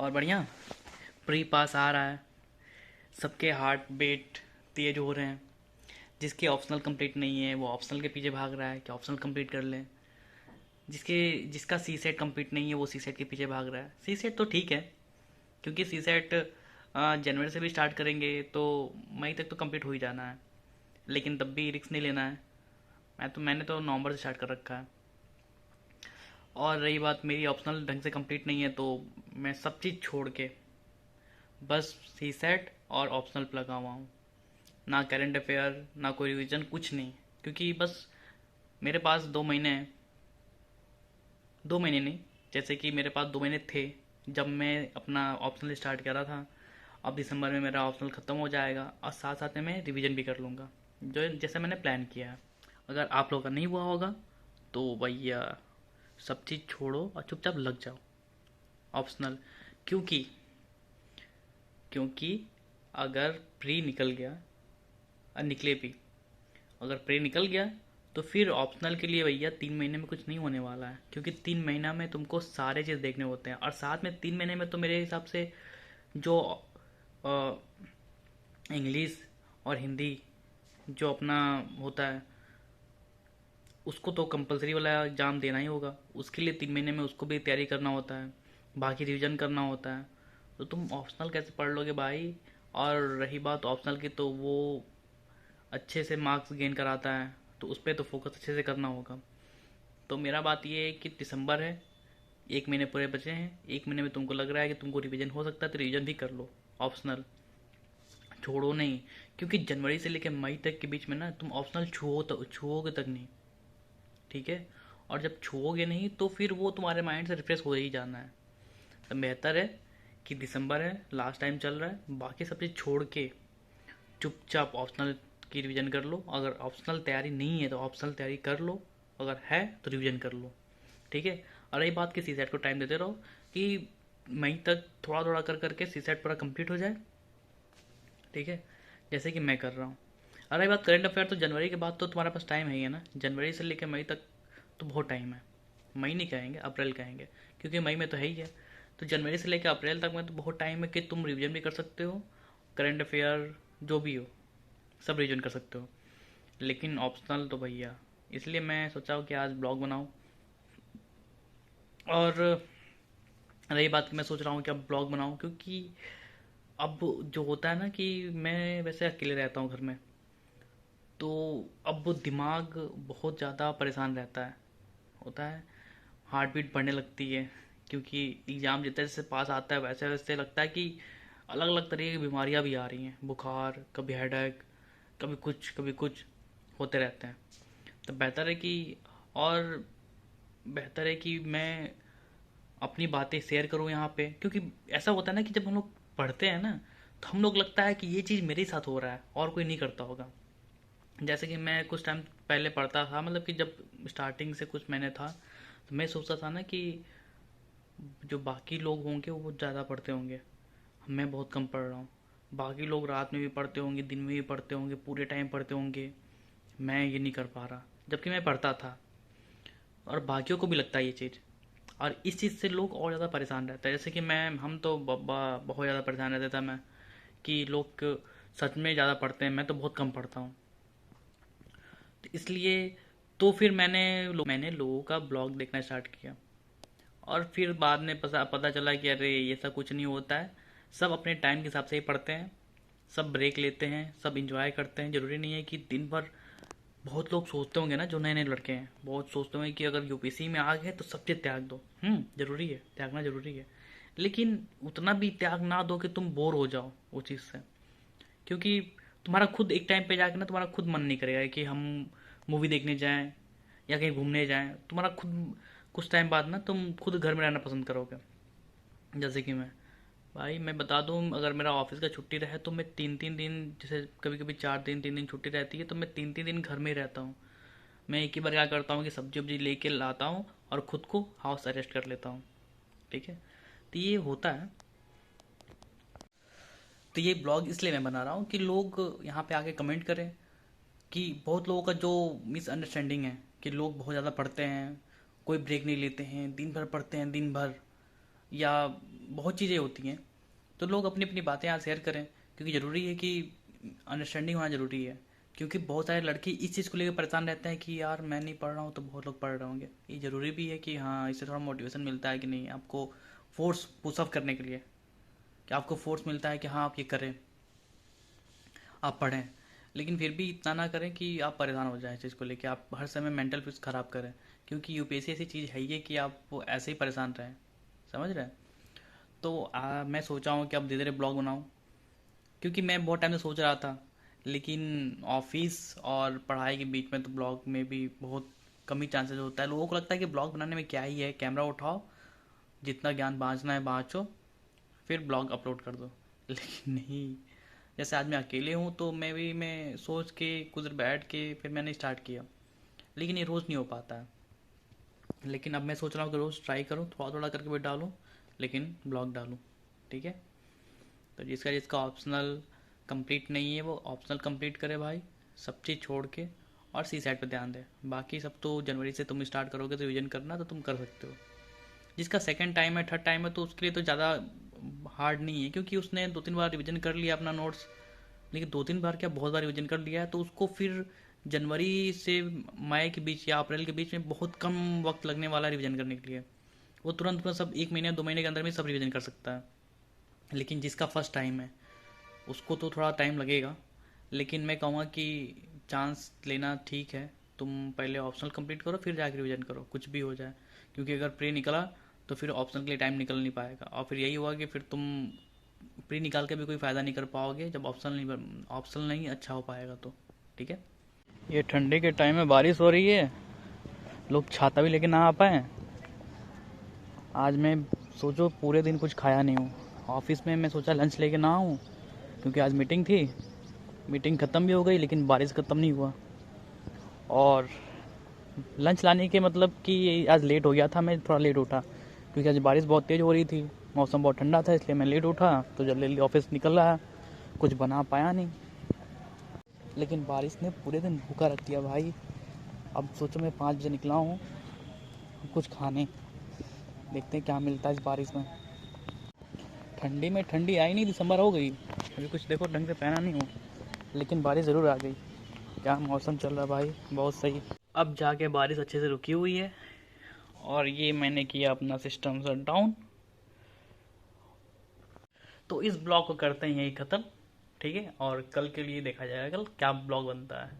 और बढ़िया। Pre pass आ रहा है, सबके हार्ट बीट तेज हो रहे हैं। जिसके ऑप्शनल कंप्लीट नहीं है वो ऑप्शनल के पीछे भाग रहा है कि ऑप्शनल कंप्लीट कर लें। जिसके जिसका सी सेट कंप्लीट नहीं है वो सी सेट के पीछे भाग रहा है। सी सेट तो ठीक है, क्योंकि सी सेट जनवरी से भी स्टार्ट करेंगे तो मई तक तो कंप्लीट हो ही जाना है। लेकिन तब भी रिस्क नहीं लेना है। मैंने तो नवंबर से स्टार्ट कर रखा है। और रही बात मेरी ऑप्शनल ढंग से कंप्लीट नहीं है तो मैं सब चीज़ छोड़ के बस सी सेट और ऑप्शनल पे लगा हुआ हूँ। ना करंट अफेयर ना कोई रिवीजन, कुछ नहीं। क्योंकि बस मेरे पास 2 महीने हैं। 2 महीने नहीं, जैसे कि मेरे पास 2 महीने थे जब मैं अपना ऑप्शनल स्टार्ट कर रहा था। अब दिसंबर में मेरा ऑप्शनल ख़त्म हो जाएगा और साथ साथ में मैं रिवीजन भी कर लूँगा, जो जैसे मैंने प्लान किया है। अगर आप लोगों का नहीं हुआ होगा तो भैया सब चीज़ छोड़ो और चुपचाप लग जाओ ऑप्शनल। क्योंकि क्योंकि अगर प्री निकल गया और निकले भी, अगर प्री निकल गया तो फिर ऑप्शनल के लिए भैया 3 महीने में कुछ नहीं होने वाला है। क्योंकि 3 महीना में तुमको सारे चीज़ देखने होते हैं, और साथ में 3 महीने में तो मेरे हिसाब से जो इंग्लिश और हिंदी जो अपना होता है उसको तो कंपलसरी वाला एग्ज़ाम देना ही होगा। उसके लिए 3 महीने में उसको भी तैयारी करना होता है, बाकी रिवीजन करना होता है। तो तुम ऑप्शनल कैसे पढ़ लोगे भाई। और रही बात ऑप्शनल की, तो वो अच्छे से मार्क्स गेन कराता है, तो उस पर तो फोकस अच्छे से करना होगा। तो मेरा बात ये है कि दिसंबर है, 1 महीने पूरे बचे हैं। 1 महीने में तुमको लग रहा है कि तुमको रिवीजन हो सकता है तो रिवीजन भी कर लो। ऑप्शनल छोड़ो नहीं, क्योंकि जनवरी से लेकर मई तक के बीच में ना तुम ऑप्शनल छुओगे तक नहीं। ठीक है। और जब छुओगे नहीं तो फिर वो तुम्हारे माइंड से रिफ्रेश हो ही जाना है। तो बेहतर है कि दिसंबर है, लास्ट टाइम चल रहा है, बाकी सब चीज़ छोड़ के चुपचाप ऑप्शनल की रिवीजन कर लो। अगर ऑप्शनल तैयारी नहीं है तो ऑप्शनल तैयारी कर लो, अगर है तो रिवीजन कर लो। ठीक है। और रही बात कि सी सेट को टाइम देते रहो कि मई तक थोड़ा थोड़ा कर करके सी सेट पूरा कंप्लीट हो जाए। ठीक है, जैसे कि मैं कर रहा हूँ। और रही बात करंट अफेयर, तो जनवरी के बाद तो तुम्हारे पास टाइम है ही है ना। जनवरी से लेकर मई तक तो बहुत टाइम है। मई नहीं कहेंगे, अप्रैल कहेंगे, क्योंकि मई में तो है ही है। तो जनवरी से लेकर अप्रैल तक में तो बहुत टाइम है कि तुम रिवीजन भी कर सकते हो। करंट अफेयर जो भी हो सब रिवीजन कर सकते हो। लेकिन ऑप्शनल तो भैया, इसलिए मैं सोचा हूँ कि आज ब्लॉग बनाऊँ। और रही बात कि मैं सोच रहा हूँ कि अब ब्लॉग बनाऊँ, क्योंकि अब जो होता है ना कि मैं वैसे अकेले रहता हूँ घर में, तो अब वो दिमाग बहुत ज़्यादा परेशान रहता है, होता है। हार्ट बीट बढ़ने लगती है, क्योंकि एग्ज़ाम जितने जैसे पास आता है वैसे वैसे लगता है कि अलग अलग तरीके की बीमारियां भी आ रही हैं। बुखार, कभी हेडेक, कभी कुछ होते रहते हैं। तो और बेहतर है कि मैं अपनी बातें शेयर करूं यहाँ पे। क्योंकि ऐसा होता है ना कि जब हम लोग पढ़ते हैं ना तो हम लोग लगता है कि ये चीज़ मेरे साथ हो रहा है और कोई नहीं करता होगा। जैसे कि मैं कुछ टाइम पहले पढ़ता था, मतलब कि जब स्टार्टिंग से कुछ मैंने था, तो मैं सोचता था ना कि जो बाकी लोग होंगे वो ज़्यादा पढ़ते होंगे, मैं बहुत कम पढ़ रहा हूँ। बाकी लोग रात में भी पढ़ते होंगे, दिन में भी पढ़ते होंगे, पूरे टाइम पढ़ते होंगे, मैं ये नहीं कर पा रहा। जबकि मैं पढ़ता था, और बाकियों को भी लगता है ये चीज़। और इस चीज़ से लोग और ज़्यादा परेशान रहते हैं। जैसे कि मैं हम तो बहुत ज़्यादा परेशान रहता था मैं, कि लोग सच में ज़्यादा पढ़ते हैं, मैं तो बहुत कम पढ़ता हूँ। तो इसलिए तो फिर मैंने लोगों का ब्लॉग देखना स्टार्ट किया। और फिर बाद में पता पता चला कि अरे ये सब कुछ नहीं होता है। सब अपने टाइम के हिसाब से ही पढ़ते हैं, सब ब्रेक लेते हैं, सब इंजॉय करते हैं। ज़रूरी नहीं है कि दिन भर। बहुत लोग सोचते होंगे ना, जो नए नए लड़के हैं, बहुत सोचते होंगे कि अगर यूपीएससी में आ गए तो सब चीज़ त्याग दो। जरूरी है, त्यागना जरूरी है। लेकिन उतना भी त्याग ना दो कि तुम बोर हो जाओ वो चीज़ से। क्योंकि तुम्हारा खुद एक टाइम पे जाके ना तुम्हारा खुद मन नहीं करेगा कि हम मूवी देखने जाएं या कहीं घूमने जाएं। तुम्हारा खुद कुछ टाइम बाद ना तुम खुद घर में रहना पसंद करोगे। जैसे कि मैं बता दूं, अगर मेरा ऑफिस का छुट्टी रहे तो मैं 3-3 दिन, जैसे कभी कभी 4 दिन 3 दिन छुट्टी रहती है, तो मैं 3-3 दिन घर में ही रहता हूँ। मैं एक ही बार क्या करता हूँ कि सब्जी वब्जी लेके लाता हूँ और खुद को हाउस अरेस्ट कर लेता हूँ। ठीक है। तो ये होता है। तो ये ब्लॉग इसलिए मैं बना रहा हूँ कि लोग यहाँ पे आके कमेंट करें कि बहुत लोगों का जो मिसअंडरस्टैंडिंग है कि लोग बहुत ज़्यादा पढ़ते हैं, कोई ब्रेक नहीं लेते हैं, दिन भर पढ़ते हैं दिन भर, या बहुत चीज़ें होती हैं। तो लोग अपनी अपनी बातें यहाँ शेयर करें, क्योंकि ज़रूरी है कि अंडरस्टैंडिंग होना ज़रूरी है। क्योंकि बहुत सारे लड़के इस चीज़ को लेकर परेशान रहते हैं कि यार मैं नहीं पढ़ रहा हूँ तो बहुत लोग पढ़ रहे होंगे। ये ज़रूरी भी है कि हाँ, इससे थोड़ा मोटिवेशन मिलता है कि नहीं, आपको फोर्स पुशअप करने के लिए, कि आपको फोर्स मिलता है कि हाँ आप ये करें, आप पढ़ें। लेकिन फिर भी इतना ना करें कि आप परेशान हो जाएं इस चीज़ को लेकर, आप हर समय मेंटल पीस ख़राब करें। क्योंकि यूपीएससी ऐसी चीज़ है ही है कि आप ऐसे ही परेशान रहें। समझ रहे हैं? तो मैं सोचा हूँ कि अब धीरे धीरे ब्लॉग बनाऊँ, क्योंकि मैं बहुत टाइम से सोच रहा था। लेकिन ऑफिस और पढ़ाई के बीच में तो ब्लॉग में भी बहुत कम ही चांसेस होता है। लोगों को लगता है कि ब्लॉग बनाने में क्या ही है, कैमरा उठाओ, जितना ज्ञान बांटना है बांचो, फिर ब्लॉग अपलोड कर दो। लेकिन नहीं, जैसे आज मैं अकेले हूँ तो मैं सोच के कुछ देर बैठ के फिर मैंने स्टार्ट किया। लेकिन ये रोज़ नहीं हो पाता है। लेकिन अब मैं सोच रहा हूँ कि रोज़ ट्राई करूँ, थोड़ा थोड़ा करके भी डालूँ, लेकिन ब्लॉग डालूँ। ठीक है? तो जिसका जिसका ऑप्शनल कंप्लीट नहीं है वो ऑप्शनल कंप्लीट करे भाई, सब चीज़ छोड़ के, और सी साइड पर ध्यान दे। बाकी सब तो जनवरी से तुम स्टार्ट करोगे तो रिवीजन करना तो तुम कर सकते हो। जिसका सेकंड टाइम है, थर्ड टाइम है, तो उसके लिए तो ज़्यादा हार्ड नहीं है, क्योंकि उसने 2-3 बार रिवीजन कर लिया अपना नोट्स। लेकिन 2-3 बार क्या, बहुत बार रिवीजन कर लिया है, तो उसको फिर जनवरी से मई के बीच या अप्रैल के बीच में बहुत कम वक्त लगने वाला है रिवीजन करने के लिए। वो तुरंत में सब 1 महीने 2 महीने के अंदर में सब रिवीजन कर सकता है। लेकिन जिसका फर्स्ट टाइम है उसको तो थोड़ा टाइम लगेगा। लेकिन मैं कहूँगा कि चांस लेना ठीक है। तुम पहले ऑप्शनल कंप्लीट करो, फिर जाकर रिवीजन करो, कुछ भी हो जाए। क्योंकि अगर प्री निकला तो फिर ऑप्शनल के लिए टाइम निकल नहीं पाएगा, और फिर यही हुआ कि फिर तुम प्री निकाल के भी कोई फ़ायदा नहीं कर पाओगे जब ऑप्शनल नहीं अच्छा हो पाएगा तो। ठीक है? ये ठंडी के टाइम में बारिश हो रही है, लोग छाता भी लेके ना आ पाए। आज मैं सोचो पूरे दिन कुछ खाया नहीं हूँ। ऑफिस में मैं सोचा लंच लेके ना आऊँ, क्योंकि आज मीटिंग थी। मीटिंग ख़त्म भी हो गई लेकिन बारिश ख़त्म नहीं हुआ। और लंच लाने के मतलब कि आज लेट हो गया था, मैं थोड़ा लेट उठा, क्योंकि आज बारिश बहुत तेज़ हो रही थी, मौसम बहुत ठंडा था, इसलिए मैं लेट उठा तो जल्दी जल्दी ऑफिस निकल रहा, कुछ बना पाया नहीं। लेकिन बारिश ने पूरे दिन भूखा रख दिया भाई। अब सोचो मैं 5 बजे निकला हूँ कुछ खाने, देखते हैं क्या मिलता है इस बारिश में। ठंडी में ठंडी आई नहीं, दिसंबर हो गई, अभी कुछ देखो ढंग से पहना नहीं हूँ, लेकिन बारिश ज़रूर आ गई। क्या मौसम चल रहा है भाई, बहुत सही। अब जाके बारिश अच्छे से रुकी हुई है, और ये मैंने किया अपना सिस्टम शट डाउन। तो इस ब्लॉग को करते हैं यही ख़त्म। ठीक है? और कल के लिए देखा जाएगा कल क्या ब्लॉग बनता है।